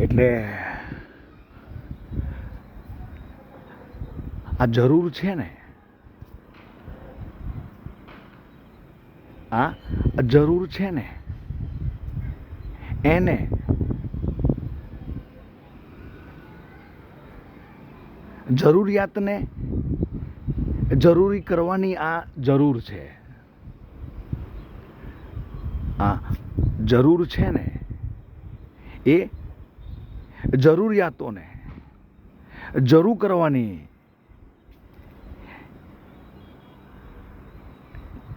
એટલે આ જરૂર છે ને, આ જરૂર છે ને, એને જરૂરિયાતને જરૂરી કરવાની આ જરૂર છે. આ જરૂર છે ને એ જરૂરિયાતોને જરૂર કરવાની,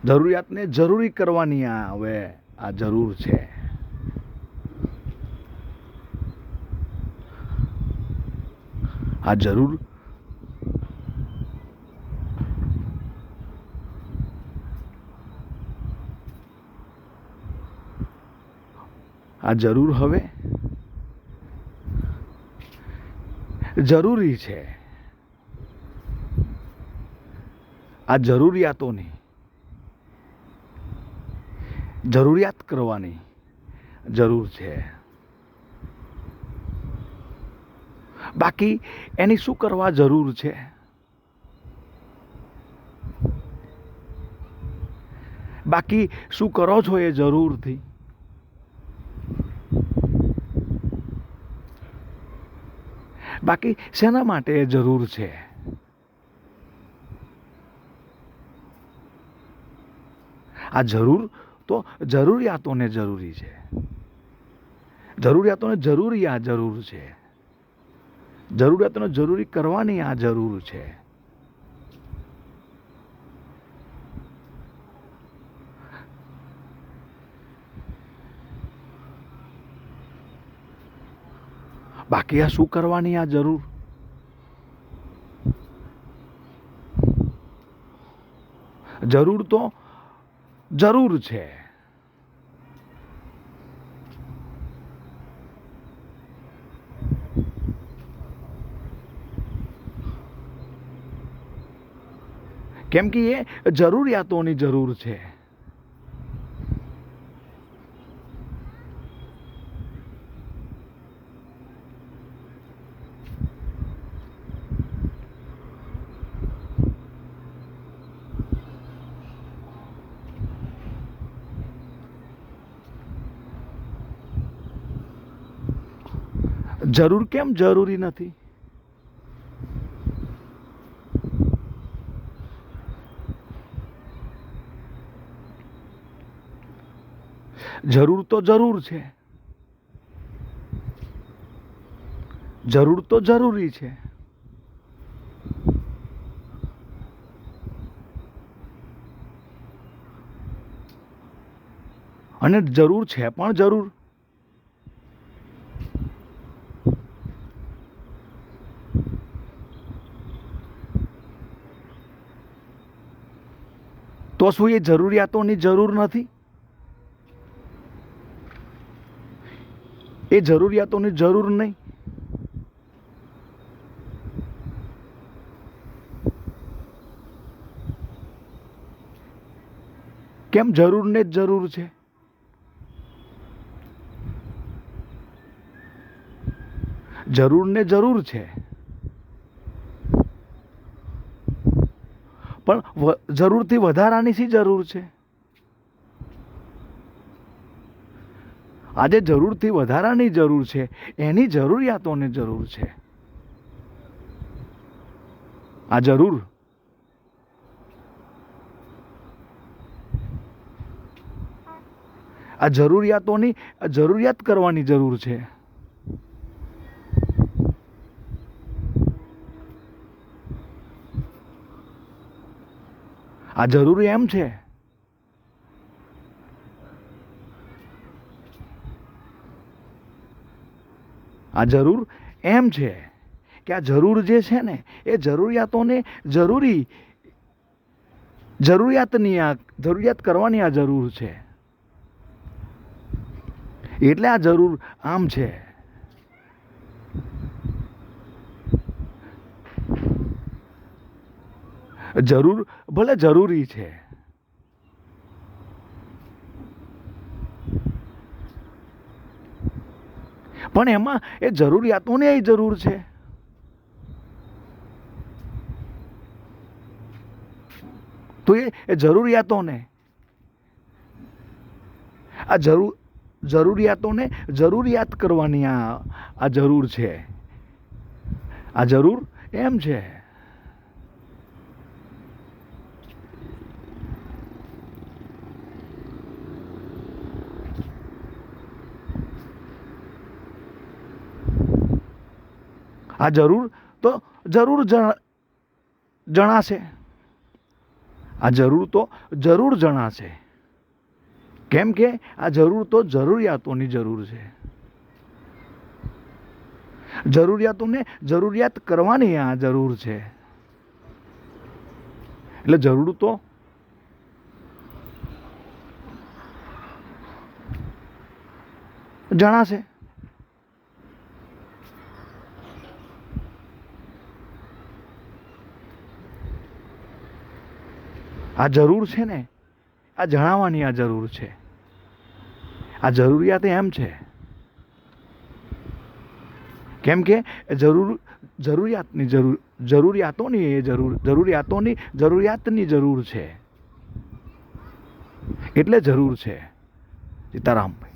જરૂરિયાતને જરૂરી કરવાની આ હવે આ જરૂર છે. આ જરૂર આ જરૂર હવે જરૂરી છે. આ જરૂરિયાતોની જરૂરિયાત કરવાની જરૂર છે. બાકી એની શું કરવા જરૂર છે? બાકી શું કરો છો એ જરૂરથી? બાકી શેના માટે એ જરૂર છે? આ જરૂર તો જરૂરિયાતોને જરૂરી છે. જરૂરિયાતોને જરૂરી આ જરૂર છે. જરૂરિયાતોને જરૂરી કરવાની આ જરૂર છે. બાકી આ શું કરવાની આ જરૂર? જરૂર તો જરૂર છે. કેમ કે એ જરૂરિયાતોની જરૂર છે. જરૂર કેમ જરૂરી નથી? જરૂર તો જરૂર છે. જરૂર તો જરૂરી છે. અને જરૂર છે પણ જરૂર. તો શું એ જરૂરિયાતોની જરૂર નથી? એ જરૂરિયાતોની જરૂર નહીં? કેમ જરૂરને જ જરૂર છે? જરૂરને જરૂર છે પણ જરૂરથી વધારાની શી જરૂર છે? આજે જરૂરથી વધારાની જરૂર છે એની જરૂરિયાતોને જરૂર છે. આ જરૂર આ જરૂરિયાતોની જરૂરિયાત કરવાની જરૂર છે. આ જરૂર એમ છે આ જરૂર એમ છે કે આ જરૂર જે છે ને એ જરૂરિયાતોને જરૂરિયાત કરવાની આ જરૂર છે. એટલે આ જરૂર આમ છે. જરૂર ભલે જરૂરી છે પણ એમાં એ જરૂરિયાતોને એ જરૂર છે. તો એ જરૂરિયાતોને આ જરૂરિયાતોને જરૂરિયાત કરવાની આ જરૂર છે. આ જરૂર એમ છે. આ જરૂર તો જરૂર જણાશે. આ જરૂર તો જરૂર જણાશે. કેમ કે આ જરૂર તો જરૂરિયાતોની જરૂર છે. જરૂરિયાતોને જરૂરિયાત કરવાની આ જરૂર છે. એટલે જરૂર તો જણાશે. આ જરૂર છે ને, આ જણાવવાની આ જરૂર છે. આ જરૂરિયાત એમ છે. કેમ કે જરૂરિયાતોની એ જરૂરિયાતની જરૂર છે. એટલે જરૂર છે. સીતારામભાઈ.